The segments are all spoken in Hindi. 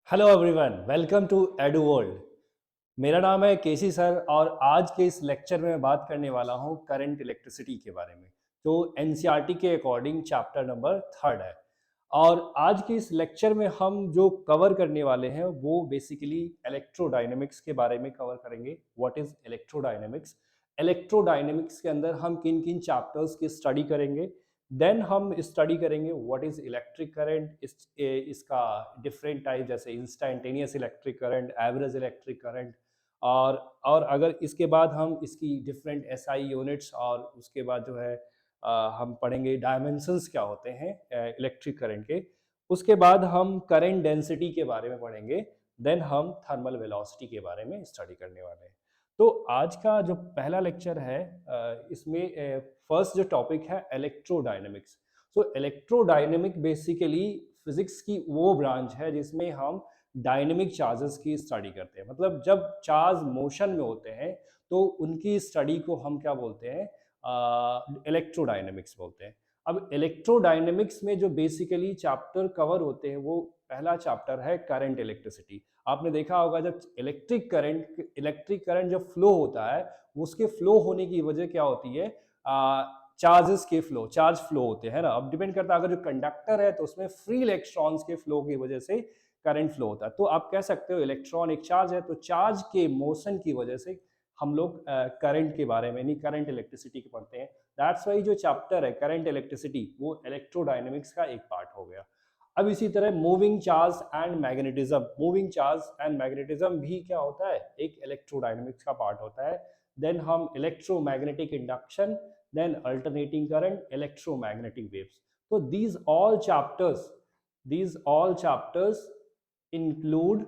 Hello everyone, welcome to edu world. मेरा नाम है केसी सर और आज के इस लेक्चर में मैं बात करने वाला हूँ करंट इलेक्ट्रिसिटी के बारे में, जो एनसीईआरटी के अकॉर्डिंग चैप्टर नंबर 3 है। और आज के इस लेक्चर में हम जो कवर करने वाले हैं वो बेसिकली इलेक्ट्रोडायनेमिक्स के बारे में कवर करेंगे। What is electrodynamics? इलेक्ट्रोडायनेमिक्स के अंदर हम किन किन चैप्टर्स की स्टडी करेंगे, देन हम स्टडी करेंगे व्हाट इज इलेक्ट्रिक करंट, इसका डिफरेंट टाइप जैसे instantaneous electric current, average electric current. और अगर इसके बाद हम इसकी डिफरेंट एसआई यूनिट्स और उसके बाद जो है हम पढ़ेंगे डायमेंशंस क्या होते हैं इलेक्ट्रिक करंट के। उसके बाद हम करंट डेंसिटी के बारे में पढ़ेंगे। देन हम थर्मल वेलोसिटी के बारे में स्टडी करने वाले हैं। तो आज का जो पहला लेक्चर है इसमें फर्स्ट जो टॉपिक है इलेक्ट्रोडायनेमिक्स। सो इलेक्ट्रोडायनेमिक बेसिकली फिजिक्स की वो ब्रांच है जिसमें हम डायनेमिक चार्जेस की स्टडी करते हैं। मतलब जब चार्ज मोशन में होते हैं तो उनकी स्टडी को हम क्या बोलते हैं, इलेक्ट्रोडायनेमिक्स बोलते हैं। अब इलेक्ट्रोडायनेमिक्स में जो बेसिकली चैप्टर कवर होते हैं वो पहला चैप्टर है करंट इलेक्ट्रिसिटी। आपने देखा होगा जब इलेक्ट्रिक करंट जब फ्लो होता है, उसके फ्लो होने की वजह क्या होती है, चार्जेस के फ्लो, चार्ज फ्लो होते हैं ना। अब डिपेंड करता है, अगर जो कंडक्टर है तो उसमें फ्री इलेक्ट्रॉन्स के फ्लो की वजह से करंट फ्लो होता है। तो आप कह सकते हो इलेक्ट्रॉन एक चार्ज है, तो चार्ज के मोशन की वजह से हम लोग करंट के बारे में नहीं, करंट इलेक्ट्रिसिटी के पढ़ते हैं। दैट्स वाई जो चैप्टर है करंट इलेक्ट्रिसिटी वो इलेक्ट्रोडायनेमिक्स का एक पार्ट हो गया। अब इसी तरह moving charge and magnetism, moving charge and magnetism भी क्या होता है, एक इलेक्ट्रोडायनेमिक्स का पार्ट होता है। देन हम electromagnetic induction, then alternating current, electromagnetic waves. तो these all chapters include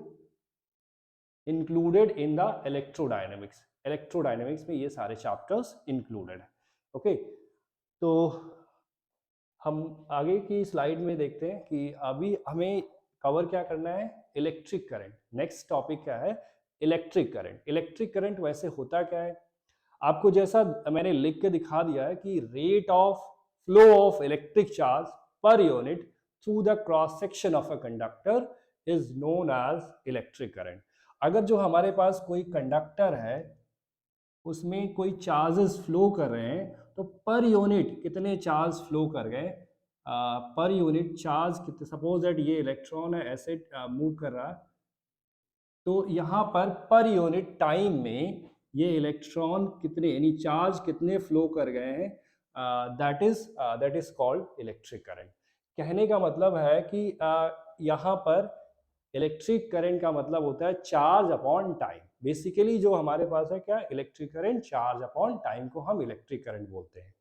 included in the electrodynamics। Electrodynamics में ये सारे चैप्टर्स इंक्लूडेड है। ओके, तो हम आगे की स्लाइड में देखते हैं कि अभी हमें कवर क्या करना है, इलेक्ट्रिक करंट। नेक्स्ट टॉपिक क्या है, इलेक्ट्रिक करंट। इलेक्ट्रिक करंट वैसे होता क्या है, आपको जैसा मैंने लिख के दिखा दिया है कि rate of flow of electric charge per unit through the cross section of a conductor is known as electric current. अगर जो हमारे पास कोई कंडक्टर है उसमें कोई चार्जेस फ्लो कर रहे हैं, तो पर यूनिट कितने चार्ज फ्लो कर गए, पर यूनिट चार्ज कितने, सपोज दैट ये इलेक्ट्रॉन है ऐसे मूव कर रहा है, तो यहाँ पर यूनिट टाइम में ये इलेक्ट्रॉन कितने यानी चार्ज कितने फ्लो कर गए हैं, that is called electric current. कहने का मतलब है कि यहाँ पर इलेक्ट्रिक करंट का मतलब होता है चार्ज अपॉन टाइम। बेसिकली जो हमारे पास है क्या, electric current, charge upon time को हम इलेक्ट्रिक करंट बोलते हैं।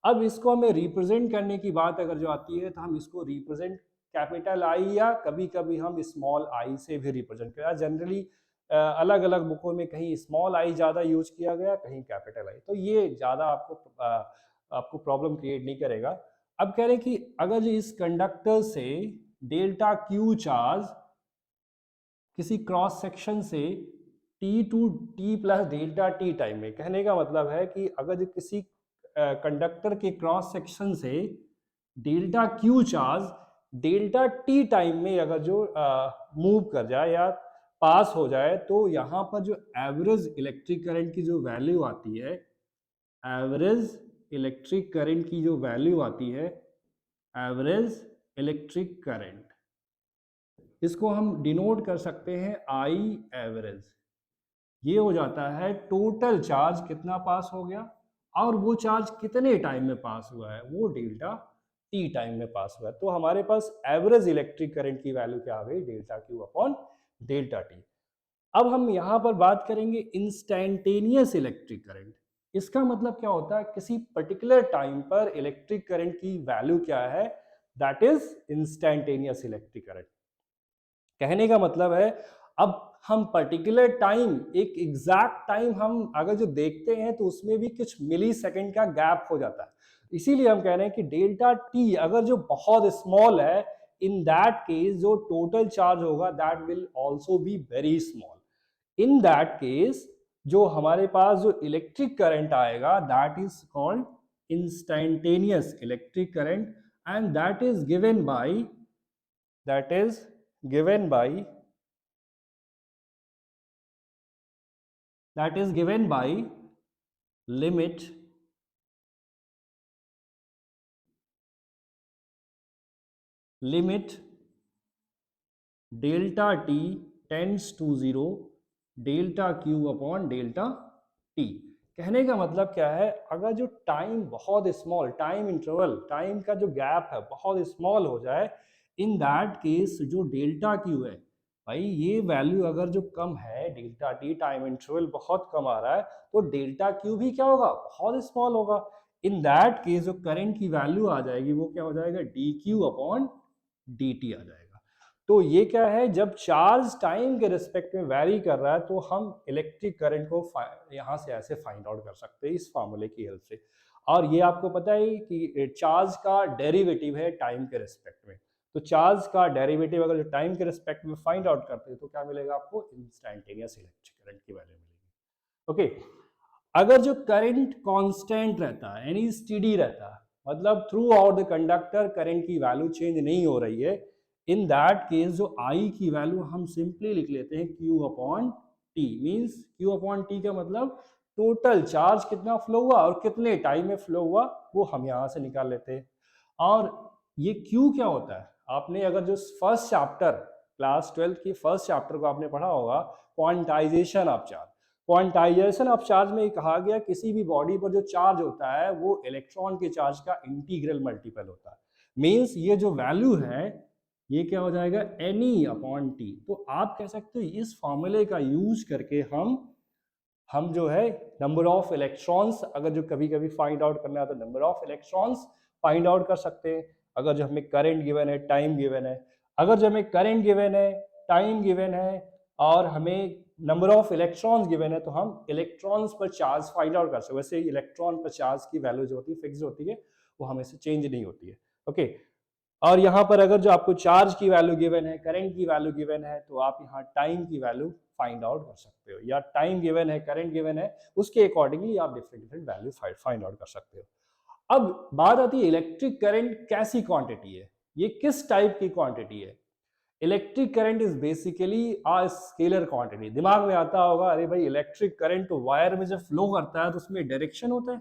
अब इसको हमें रिप्रेजेंट करने की बात अगर जो आती है तो हम इसको रिप्रेजेंट कैपिटल आई या कभी कभी हम स्मॉल आई से भी रिप्रेजेंट करें। जनरली अलग अलग बुकों में कहीं स्मॉल आई ज़्यादा यूज किया गया, कहीं कैपिटल आई, तो ये ज़्यादा आपको प्रॉब्लम क्रिएट नहीं करेगा। अब कह रहे हैं कि अगर जो इस कंडक्टर से डेल्टा क्यू चार्ज किसी क्रॉस सेक्शन से T to T plus delta T time में, कहने का मतलब है कि अगर जो किसी कंडक्टर के क्रॉस सेक्शन से delta Q charge delta T time में अगर जो मूव कर जाए या पास हो जाए, तो यहाँ पर जो एवरेज इलेक्ट्रिक करंट की जो वैल्यू आती है, एवरेज इलेक्ट्रिक करंट की जो वैल्यू आती है, एवरेज इलेक्ट्रिक करंट, इसको हम डिनोट कर सकते हैं आई एवरेज। ये हो जाता है टोटल चार्ज कितना पास हो गया और वो चार्ज कितने टाइम में पास हुआ है, वो डेल्टा टी टाइम में पास हुआ है। तो हमारे पास एवरेज इलेक्ट्रिक करंट की वैल्यू क्या आ गई, delta Q upon delta T. अब हम यहां पर बात करेंगे इंस्टैन्टेनियस इलेक्ट्रिक करंट। इसका मतलब क्या होता है, किसी पर्टिकुलर टाइम पर इलेक्ट्रिक करंट की वैल्यू क्या है, that is instantaneous electric current. कहने का मतलब है अब हम पर्टिकुलर टाइम, एक एग्जैक्ट टाइम हम अगर जो देखते हैं तो उसमें भी कुछ मिली सेकेंड का गैप हो जाता है। इसीलिए हम कह रहे हैं कि डेल्टा टी अगर जो बहुत स्मॉल है, इन दैट केस जो टोटल चार्ज होगा that will also be very small. In that case जो हमारे पास जो इलेक्ट्रिक करंट आएगा that is called instantaneous electric current, and that is given by that is given by limit delta t tends to 0 delta q upon delta t। कहने का मतलब क्या है, अगर जो टाइम बहुत स्मॉल, टाइम इंटरवल, टाइम का जो गैप है बहुत स्मॉल हो जाए, इन दैट केस जो डेल्टा q है भाई, ये वैल्यू अगर जो कम है, डेल्टा t टाइम इंटरवल बहुत कम आ रहा है, तो डेल्टा q भी क्या होगा, बहुत स्मॉल होगा। इन दैट केस जो करंट की वैल्यू आ जाएगी वो क्या हो जाएगा, dq अपॉन dt आ जाएगा। तो ये क्या है, जब चार्ज टाइम के रिस्पेक्ट में वैरी कर रहा है तो हम इलेक्ट्रिक करंट को यहाँ से ऐसे फाइंड आउट कर सकते हैं इस फॉर्मूले की हेल्प से। और ये आपको पता है कि चार्ज का डेरिवेटिव है टाइम के रिस्पेक्ट में, तो चार्ज का डेरिवेटिव अगर जो टाइम के रिस्पेक्ट में फाइंड आउट करते हैं तो क्या मिलेगा आपको, इंस्टेंटेनियस इलेक्ट्रिक करंट की वैल्यू मिलेगी। ओके, अगर जो करंट कांस्टेंट रहता है यानी स्टेडी रहता है, मतलब through out the conductor current की वैल्यू चेंज नहीं हो रही है, इन दैट केस जो आई की वैल्यू हम सिंपली लिख लेते हैं Q upon T. Means Q upon T का मतलब टोटल चार्ज कितना फ्लो हुआ और कितने टाइम में फ्लो हुआ वो हम यहाँ से निकाल लेते हैं। और ये Q क्या होता है, आपने अगर जो फर्स्ट चैप्टर क्लास 12 की फर्स्ट चैप्टर को आपने पढ़ा होगा, quantization of charge. Quantization of charge में कहा गया किसी भी बॉडी पर जो चार्ज होता है वो इलेक्ट्रॉन के चार्ज का इंटीग्रल मल्टीपल होता है। मीन्स ये जो वैल्यू है ये क्या हो जाएगा, एनी अपॉन टी। तो आप कह सकते हो इस फॉर्मूले का यूज करके हम जो है नंबर ऑफ इलेक्ट्रॉन्स, अगर जो कभी कभी फाइंड आउट करना है तो number of electrons find out कर सकते हैं। अगर जो हमें करंट गिवन है, टाइम गिवन है, अगर जो हमें करंट गिवन है, टाइम गिवन है और हमें नंबर ऑफ इलेक्ट्रॉन्स गिवन है, तो हम इलेक्ट्रॉन्स पर चार्ज फाइंड आउट कर सकते हैं। वैसे इलेक्ट्रॉन पर चार्ज की वैल्यू जो होती है फिक्स होती है, वो हमेशा चेंज नहीं होती है। ओके, और यहाँ पर अगर जो आपको चार्ज की वैल्यू गिवन है, करंट की वैल्यू गिवन है, तो आप यहाँ टाइम की वैल्यू फाइंड आउट कर सकते हो, या टाइम गिवन है, करंट गिवन है, उसके अकॉर्डिंगली आप different different value find out कर सकते हो। अब बात आती है इलेक्ट्रिक करंट कैसी क्वांटिटी है, ये किस टाइप की क्वांटिटी है। Electric current is basically a scalar quantity. दिमाग में आता होगा अरे भाई इलेक्ट्रिक करंट तो वायर में जब फ्लो करता है तो उसमें डायरेक्शन होता है,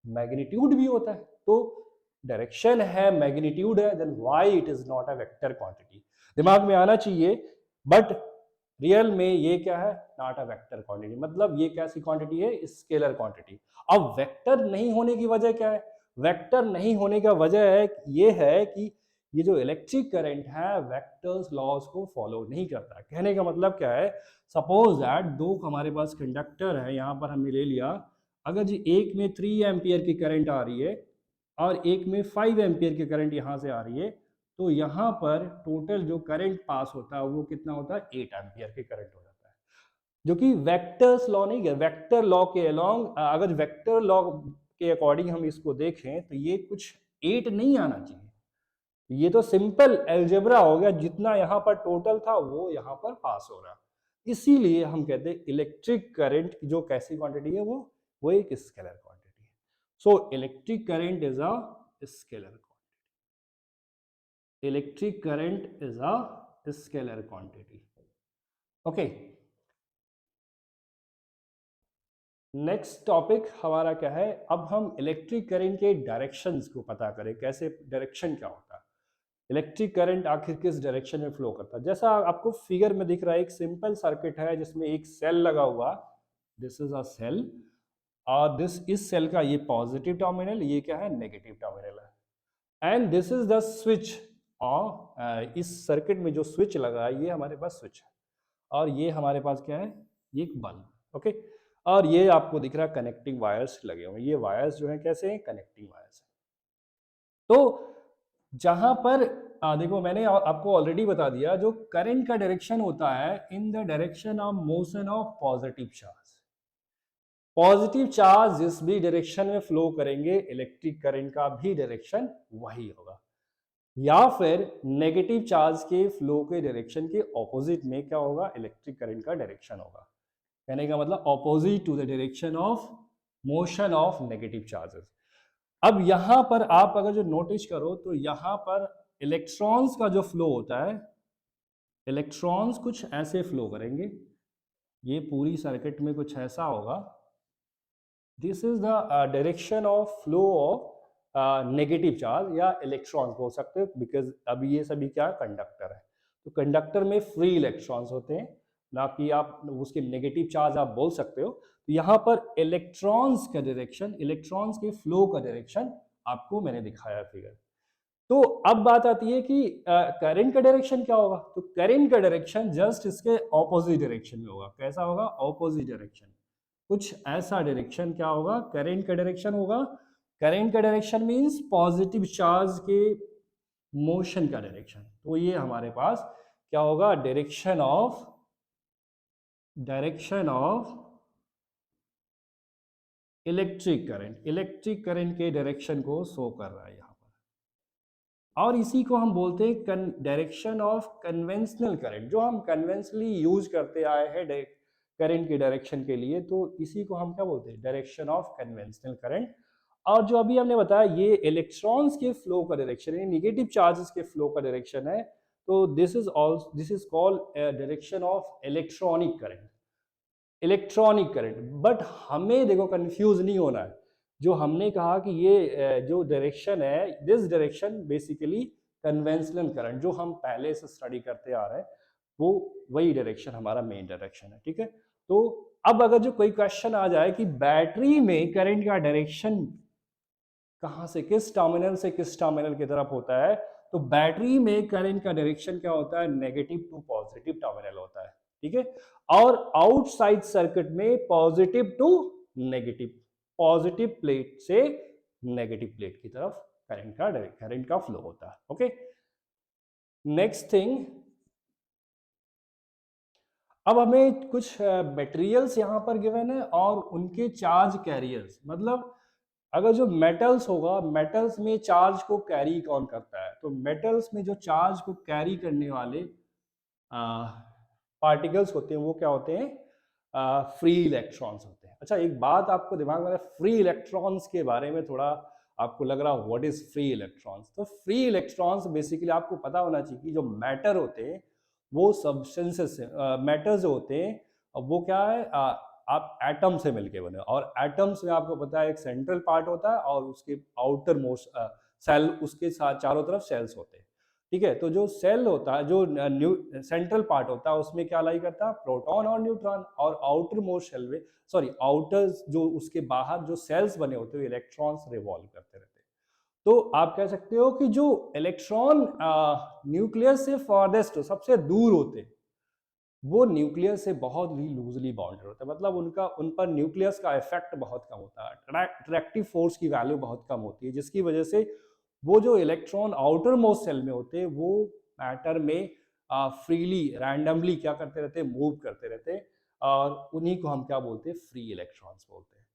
मैग्नीट्यूड भी होता है, तो डायरेक्शन है, मैग्नीट्यूड है, then why it is not a vector quantity, दिमाग में आना चाहिए। बट रियल में ये क्या है, नॉट अ वेक्टर क्वांटिटी, मतलब ये कैसी क्वांटिटी है, स्केलर क्वांटिटी। अब वेक्टर नहीं होने की वजह क्या है, वेक्टर नहीं होने का वजह है ये है कि ये जो इलेक्ट्रिक करंट है वेक्टर्स लॉज को फॉलो नहीं करता। कहने का मतलब क्या है, सपोज दैट दो हमारे पास कंडक्टर है, यहाँ पर हमने ले लिया, अगर जी एक में 3 एम्पियर की करंट आ रही है और एक में 5 एम्पियर की करंट यहाँ से आ रही है, तो यहाँ पर टोटल जो करंट पास होता है वो कितना होता है, 8 एम्पियर की करंट हो जाता है, जो कि वेक्टर्स लॉ नहीं है। वेक्टर लॉ के अलोंग, अगर वेक्टर लॉ के अकॉर्डिंग हम इसको देखें तो ये कुछ 8 नहीं आना चाहिए, ये तो सिंपल एल्जेब्रा हो गया, जितना यहाँ पर टोटल था वो यहाँ पर पास हो रहा। इसीलिए हम कहते हैं इलेक्ट्रिक करंट जो कैसी क्वांटिटी है, वो एक स्केलर क्वांटिटी है। So electric current is a scalar quantity, electric current is a scalar quantity. Okay, next topic हमारा क्या है, अब हम इलेक्ट्रिक करंट के डायरेक्शंस को पता करें, कैसे डायरेक्शन क्या होता है, इलेक्ट्रिक करंट आखिर किस डायरेक्शन में फ्लो करता है। जैसा आपको फिगर में दिख रहा है, एक सिंपल सर्किट है जिसमें एक सेल लगा हुआ, दिस इज अ सेल, और इस सेल का ये पॉजिटिव टर्मिनल, ये क्या है, नेगेटिव टर्मिनल है, and this is the switch. और इस सर्किट में जो स्विच लगा है ये हमारे पास स्विच है, और ये हमारे पास क्या है, ये एक बल्ब। ओके, और ये आपको दिख रहा है कनेक्टिंग वायर्स लगे हुए हैं, ये वायर्स जो है कैसे हैं, कनेक्टिंग वायर्स हैं। तो जहां पर देखो मैंने आपको ऑलरेडी बता दिया, जो करंट का डायरेक्शन होता है in the direction of motion of positive charge. Positive charge जिस भी डायरेक्शन में फ्लो करेंगे इलेक्ट्रिक करंट का भी डायरेक्शन वही होगा, या फिर नेगेटिव चार्ज के फ्लो के डायरेक्शन के ऑपोजिट में क्या होगा, इलेक्ट्रिक करंट का डायरेक्शन होगा। कहने का मतलब opposite to the direction of motion of negative charges. अब यहां पर आप अगर जो नोटिस करो तो यहां पर इलेक्ट्रॉन्स का जो फ्लो होता है, इलेक्ट्रॉन्स कुछ ऐसे फ्लो करेंगे, ये पूरी सर्किट में कुछ ऐसा होगा, this is the direction of flow of negative charge या इलेक्ट्रॉन्स बोल सकते हो, बिकॉज अभी ये सभी क्या कंडक्टर है, तो कंडक्टर में फ्री इलेक्ट्रॉन्स होते हैं, ना कि आप उसके नेगेटिव चार्ज आप बोल सकते हो। तो यहाँ पर इलेक्ट्रॉन्स का डायरेक्शन, इलेक्ट्रॉन्स के फ्लो का डायरेक्शन आपको मैंने दिखाया फिगर। तो अब बात आती है कि करंट का डायरेक्शन क्या होगा, तो करंट का डायरेक्शन जस्ट इसके ऑपोजिट डायरेक्शन में होगा। कैसा होगा, ऑपोजिट डायरेक्शन, कुछ ऐसा डायरेक्शन क्या होगा, करंट का डायरेक्शन होगा। करंट का डायरेक्शन मींस पॉजिटिव चार्ज के मोशन का डायरेक्शन। तो ये हमारे पास क्या होगा, direction of electric current, electric current के डायरेक्शन को शो कर रहा है यहाँ पर। और इसी को हम बोलते हैं डायरेक्शन ऑफ कन्वेंशनल करंट, जो हम कन्वेंशनली यूज करते आए हैं करंट के डायरेक्शन के लिए, तो इसी को हम क्या बोलते हैं, डायरेक्शन ऑफ कन्वेंशनल करंट। और जो अभी हमने बताया ये इलेक्ट्रॉन्स के फ्लो का डायरेक्शन है, नेगेटिव चार्जेस के फ्लो का डायरेक्शन है, तो this is called direction of electronic current, electronic current. But हमें देखो कंफ्यूज नहीं होना है, जो हमने कहा कि ये जो डायरेक्शन है, this direction basically conventional current जो हम पहले से स्टडी करते आ रहे हैं, वो वही डायरेक्शन हमारा मेन डायरेक्शन है, ठीक है। तो अब अगर जो कोई क्वेश्चन आ जाए कि बैटरी में करंट का डायरेक्शन कहाँ से, किस टर्मिनल से किस टर्मिनल की तरफ होता है, तो बैटरी में करंट का डायरेक्शन क्या होता है, नेगेटिव टू पॉजिटिव टर्मिनल होता है, ठीक है। और आउटसाइड सर्किट में positive to negative, positive plate से नेगेटिव प्लेट की तरफ करंट का फ्लो होता है, ओके। नेक्स्ट थिंग, अब हमें कुछ मटेरियल्स यहाँ पर गिवन है और उनके चार्ज कैरियर्स, मतलब अगर जो मेटल्स होगा, मेटल्स में चार्ज को कैरी कौन करता है, तो मेटल्स में जो चार्ज को कैरी करने वाले पार्टिकल्स होते हैं वो क्या होते हैं, फ्री इलेक्ट्रॉन्स होते हैं। अच्छा एक बात आपको दिमाग में, फ्री इलेक्ट्रॉन्स के बारे में थोड़ा आपको लग रहा व्हाट इज फ्री इलेक्ट्रॉन्स, तो फ्री इलेक्ट्रॉन्स बेसिकली आपको पता होना चाहिए कि जो मैटर होते हैं वो सब्सटेंसेस, मैटर जो होते हैं वो क्या है, आप एटम से मिलके बने, और एटम्स में आपको पता है एक सेंट्रल पार्ट होता है और उसके आउटर मोस्ट सेल, उसके साथ चारों तरफ सेल्स होते हैं, ठीक है। तो जो सेल होता है, जो सेंट्रल पार्ट होता है, उसमें क्या लाई करता है, प्रोटॉन और न्यूट्रॉन, और आउटर मोस्ट सेल में, सॉरी आउटर जो उसके बाहर जो सेल्स बने होते हैं इलेक्ट्रॉन्स रिवॉल्व करते रहते हैं। तो आप कह सकते हो कि जो इलेक्ट्रॉन न्यूक्लियस से फॉरदेस्ट सबसे दूर होते हैं, वो न्यूक्लियस से बहुत ही लूजली बाउंडेड होता है, मतलब उनका उन पर न्यूक्लियस का इफेक्ट बहुत कम होता है, अट्रैक्टिव फोर्स की वैल्यू बहुत कम होती है, जिसकी वजह से वो जो इलेक्ट्रॉन आउटर मोस्ट सेल में होते हैं वो मैटर में फ्रीली रैंडमली क्या करते रहते हैं, मूव करते रहते हैं, और उन्हीं को हम क्या बोलते हैं, फ्री इलेक्ट्रॉन्स बोलते हैं।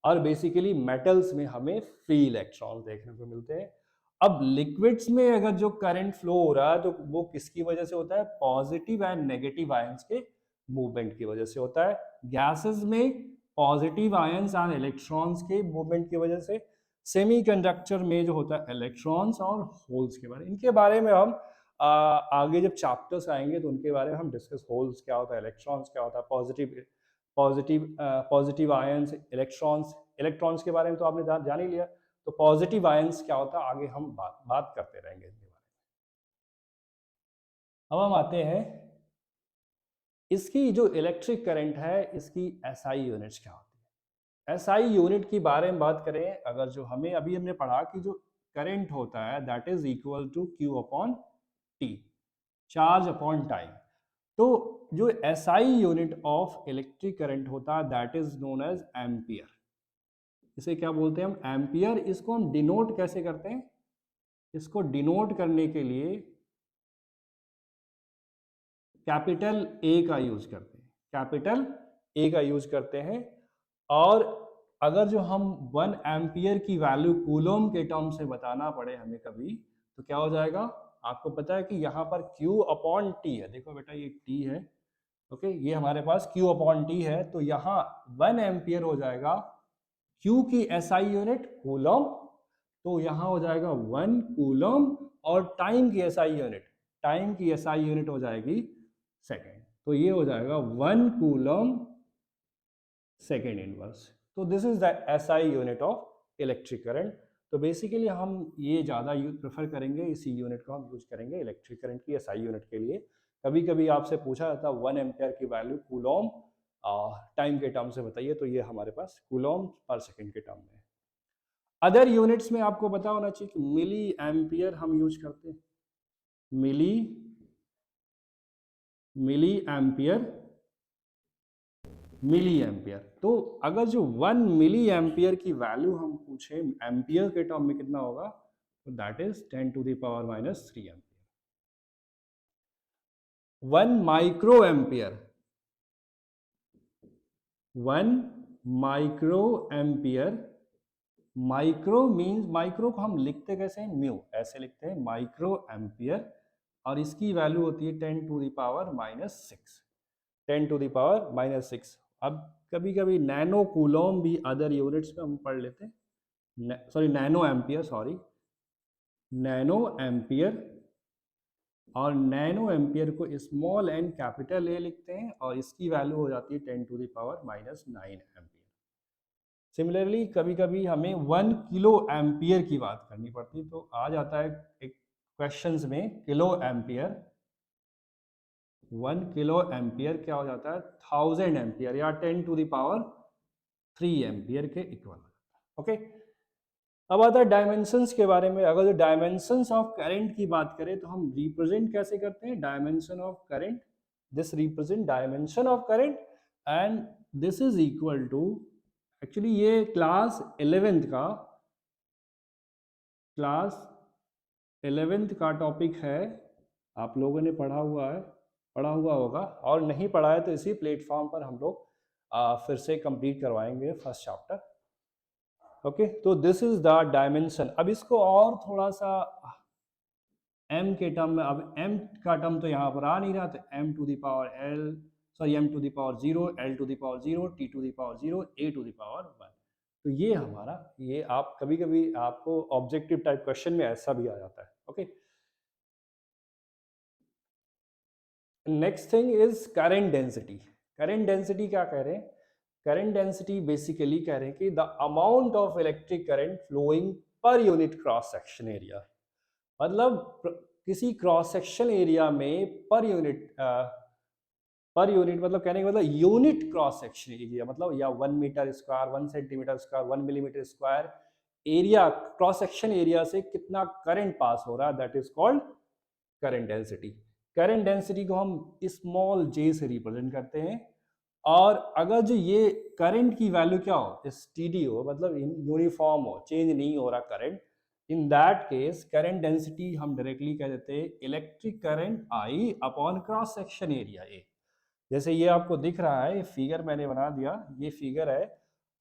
और बेसिकली मेटल्स में हमें फ्री इलेक्ट्रॉन्स देखने को मिलते हैं। अब लिक्विड्स में अगर जो करंट फ्लो हो रहा है तो वो किसकी वजह से होता है, पॉजिटिव एंड नेगेटिव आयंस के मूवमेंट की वजह से होता है। गैसेस में पॉजिटिव आयंस एंड इलेक्ट्रॉन्स के मूवमेंट की वजह से। सेमीकंडक्टर में जो होता है इलेक्ट्रॉन्स और होल्स के बारे, इनके बारे में हम आगे जब चैप्टर्स आएंगे तो उनके बारे में हम डिस्कस, होल्स क्या होता है, इलेक्ट्रॉन्स क्या होता है, पॉजिटिव आयंस, इलेक्ट्रॉन्स के बारे में तो आपने जान ही लिया। तो पॉजिटिव आयंस क्या होता है आगे हम बात करते रहेंगे इसके बारे में। अब हम आते हैं इसकी जो इलेक्ट्रिक करंट है, इसकी एसआई यूनिट्स क्या होती है। एसआई यूनिट की बारे में बात करें, अगर जो हमें अभी हमने पढ़ा कि जो करंट होता है that is equal to Q upon T, charge upon time. तो जो SI unit of electric current होता है that is known as ampere. इसे क्या बोलते हैं हम, एम्पियर। इसको हम डिनोट कैसे करते हैं, इसको डिनोट करने के लिए कैपिटल ए का यूज करते हैं, कैपिटल ए का यूज करते हैं। और अगर जो हम 1 एम्पियर की वैल्यू कूलोम के टर्म से बताना पड़े हमें कभी, तो क्या हो जाएगा, आपको पता है कि यहाँ पर Q अपॉन टी है, देखो बेटा ये T है, ओके, ये हमारे पास Q अपॉन टी है, तो यहाँ 1 एम्पियर हो जाएगा Q की एसआई यूनिट कूलोम, तो यहाँ हो जाएगा 1 कूलोम, और टाइम की एसआई यूनिट हो जाएगी सेकेंड। तो ये हो जाएगा 1 कूलम सेकेंड इनवर्स। तो this is the SI unit of electric current. तो बेसिकली हम ये ज़्यादा प्रेफर करेंगे, इसी यूनिट को हम यूज करेंगे इलेक्ट्रिक करंट की एसआई यूनिट के लिए। कभी कभी आपसे पूछा जाता है 1 एम्पियर की वैल्यू कूलॉम टाइम के टर्म से बताइए, तो ये हमारे पास कूलॉम पर सेकेंड के टर्म में है। अदर यूनिट्स में आपको पता होना चाहिए कि मिली एम्पियर हम यूज करते हैं, मिली एम्पियर, मिली एम्पियर। तो अगर जो 1 मिली एम्पियर की वैल्यू हम पूछे एम्पियर के टर्म में कितना होगा, तो that is 10 to the power minus 3 ampere. 1 micro ampere, 1 micro ampere, micro means, micro को हम लिखते कैसे हैं, म्यू ऐसे लिखते हैं माइक्रो एम्पियर, और इसकी वैल्यू होती है 10 to the power minus 6, 10 to the power minus 6। अब कभी कभी नैनो कूलॉम भी अदर यूनिट्स में हम पढ़ लेते हैं, sorry nano ampere, sorry nano ampere, और नैनो एम्पियर को स्मॉल एन कैपिटल ए लिखते हैं, और इसकी वैल्यू हो जाती है 10 to the power minus 9 ampere. Similarly कभी कभी हमें 1 किलो एम्पियर की बात करनी पड़ती है, तो आ जाता है एक क्वेश्चंस में किलो एम्पियर, 1 किलो एम्पियर क्या हो जाता है 1000 एम्पियर या 10 टू द पावर 3 एम्पियर के इक्वल। ओके, अब आता है डायमेंशंस के बारे में। अगर जो डायमेंशंस ऑफ करंट की बात करें तो हम रिप्रेजेंट कैसे करते हैं dimension of current, this represent dimension of current, and this is equal to, actually ये क्लास 11th का, क्लास 11th का टॉपिक है, आप लोगों ने पढ़ा हुआ होगा, और नहीं पढ़ा है तो इसी प्लेटफॉर्म पर हम लोग फिर से कंप्लीट करवाएंगे फर्स्ट चैप्टर। ओके, तो दिस इज द डायमेंशन। अब इसको और थोड़ा सा m के टर्म में, अब m का टर्म तो यहाँ पर आ नहीं रहा, तो m to the power l, sorry m to the power 0, l to the power 0, t to the power 0, a to the power 1। तो ये हमारा, ये आप कभी कभी आपको ऑब्जेक्टिव टाइप क्वेश्चन में ऐसा भी आ जाता है। Okay, next thing is current density. Current density क्या कह रहे हैं, करंट डेंसिटी बेसिकली कह रहे हैं कि the amount of electric current flowing per unit cross section area, मतलब किसी क्रॉस सेक्शन एरिया में पर यूनिट मतलब कहने का मतलब यूनिट क्रॉस सेक्शन एरिया, मतलब या 1 metre square, 1 centimetre square, 1 millimetre square area, cross section area से कितना करंट पास हो रहा है, that is called current density. Current density को हम स्मॉल जे से रिप्रेजेंट करते हैं, और अगर जो ये करंट की वैल्यू क्या हो, स्टीडी हो, मतलब यूनिफॉर्म हो, चेंज नहीं हो रहा current, in that case current density हम डायरेक्टली कह देते हैं electric current I upon cross section area A. जैसे ये आपको दिख रहा है, ये फिगर मैंने बना दिया, ये फिगर है।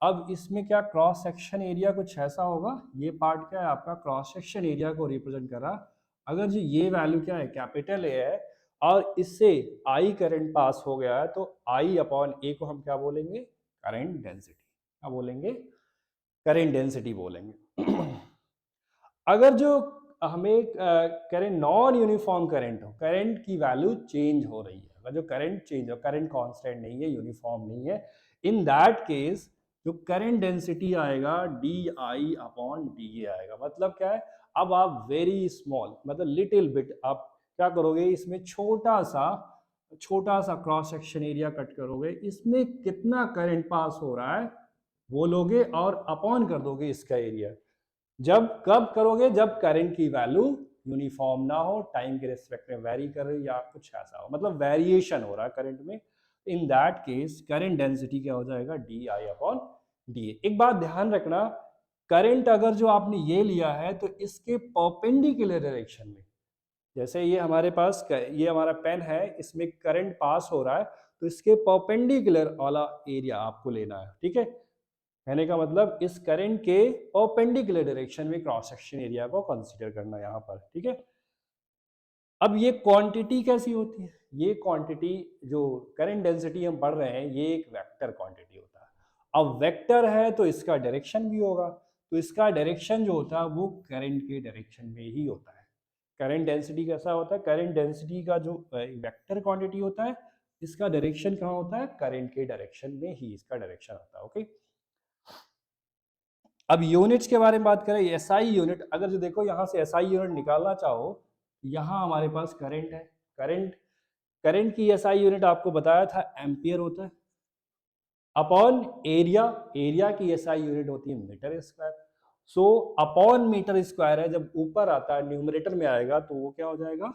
अब इसमें क्या क्रॉस सेक्शन एरिया कुछ ऐसा होगा, ये पार्ट क्या है आपका क्रॉस सेक्शन एरिया को रिप्रेजेंट कर रहा। अगर जी ये वैल्यू क्या है कैपिटल ए है, और इससे आई करंट पास हो गया है, तो आई अपॉन ए को हम क्या बोलेंगे, करंट डेंसिटी। क्या बोलेंगे, करंट डेंसिटी बोलेंगे। अगर जो हमें करंट नॉन यूनिफॉर्म करंट हो, करंट की वैल्यू चेंज हो रही है, अगर जो करंट चेंज हो, करंट कांस्टेंट नहीं है, यूनिफॉर्म नहीं है, इन दैट केस जो करंट डेंसिटी आएगा D I upon D A आएगा। मतलब क्या है, अब आप वेरी स्मॉल, मतलब लिटिल बिट आप क्या करोगे, इसमें छोटा सा क्रॉस सेक्शन एरिया कट करोगे, इसमें कितना करंट पास हो रहा है वो लोगे, और अपॉन कर दोगे इसका एरिया। जब कब करोगे, जब करंट की वैल्यू यूनिफॉर्म ना हो, टाइम के रिस्पेक्ट में वेरी कर रही या कुछ ऐसा हो, मतलब वेरिएशन हो रहा है करंट में, इन दैट केस करंट डेंसिटी क्या हो जाएगा, D I upon D A. एक बात ध्यान रखना, करंट अगर जो आपने ये लिया है तो इसके परपेंडिकुलर डायरेक्शन में, जैसे ये हमारे पास ये हमारा पेन है, इसमें करंट पास हो रहा है, तो इसके परपेंडिकुलर वाला एरिया आपको लेना है। ठीक है, कहने का मतलब इस करंट के परपेंडिकुलर डायरेक्शन में क्रॉस सेक्शन एरिया को कंसीडर करना यहाँ पर। ठीक है, अब ये क्वांटिटी कैसी होती है, ये क्वांटिटी जो करंट डेंसिटी हम पढ़ रहे हैं, ये एक वेक्टर क्वांटिटी होता है। अब वेक्टर है तो इसका डायरेक्शन भी होगा, तो इसका डायरेक्शन जो होता है वो करंट के डायरेक्शन में ही होता है। करंट डेंसिटी कैसा होता है, करंट डेंसिटी का जो वेक्टर क्वांटिटी होता है, इसका डायरेक्शन कहाँ होता है, करंट के डायरेक्शन में ही इसका डायरेक्शन होता है। ओके, अब यूनिट्स के बारे में बात करें, एसआई यूनिट, अगर जो देखो यहाँ से एसआई यूनिट निकालना चाहो, यहाँ हमारे पास करंट है, करंट की एसआई यूनिट आपको बताया था एम्पियर होता है, अपॉन एरिया, एरिया की एसआई यूनिट होती है metre square. So upon metre square है, जब ऊपर आता है न्यूमरेटर में आएगा तो वो क्या हो जाएगा,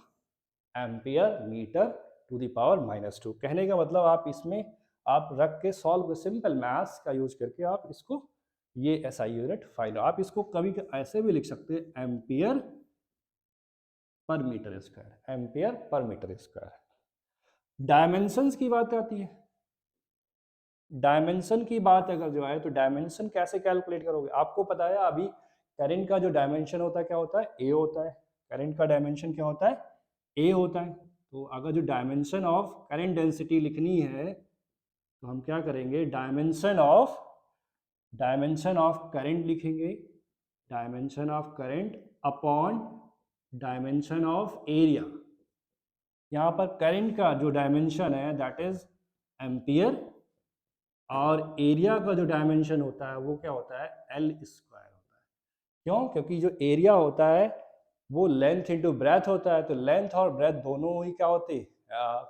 ampere metre to the power -2। कहने का मतलब आप इसमें आप रख के सॉल्व, सिंपल मैथ्स का यूज करके आप इसको ये एसआई यूनिट फाइंड, आप इसको कभी ऐसे भी लिख सकते हैं, ampere per metre square, ampere per metre square. Dimensions की बात आती है, डायमेंशन की बात अगर जो है तो डायमेंशन कैसे कैलकुलेट करोगे, आपको पता है अभी करंट का जो डायमेंशन होता है क्या होता है, ए होता है, करंट का डायमेंशन क्या होता है, ए होता है। तो अगर जो डायमेंशन ऑफ करंट डेंसिटी लिखनी है तो हम क्या करेंगे, डायमेंशन ऑफ करंट लिखेंगे, dimension of current upon dimension of area. यहाँ पर करंट का जो डायमेंशन है दैट इज एम्पियर, और एरिया का जो डायमेंशन होता है वो क्या होता है, एल स्क्वायर होता है। क्यों, क्योंकि जो एरिया होता है वो लेंथ इंटू ब्रेथ होता है, तो लेंथ और ब्रेथ दोनों ही क्या होते हैं,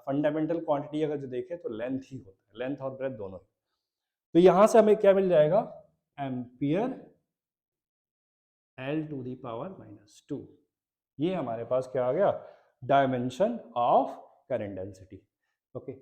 फंडामेंटल क्वांटिटी अगर जो देखें तो लेंथ ही होता है, लेंथ और ब्रेथ दोनों ही। तो यहां से हमें क्या मिल जाएगा, ampere L to the power -2, ये हमारे पास क्या आ गया, dimension of current density. Okay,